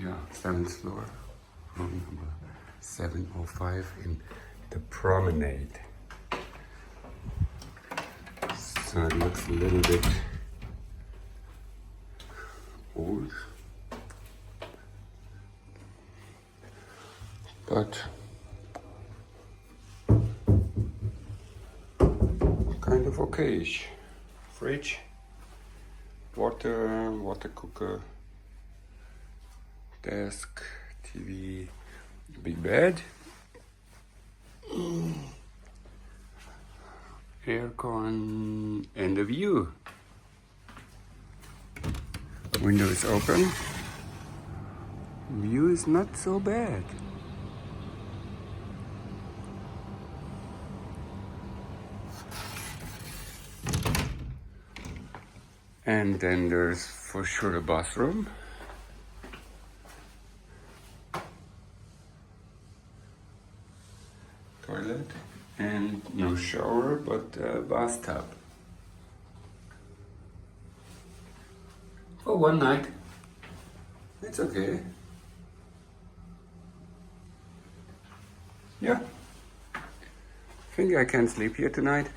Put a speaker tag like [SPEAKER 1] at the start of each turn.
[SPEAKER 1] Yeah, 7th floor, room number 705 in the Promenade. So it looks a little bit old, but kind of okayish. Fridge, water cooker, desk, TV, big bed, aircon, and a view. Window is open. View is not so bad. And then there's for sure a bathroom. Toilet. And no shower, but a bathtub. For one night. It's okay. Yeah. Think I can sleep here tonight.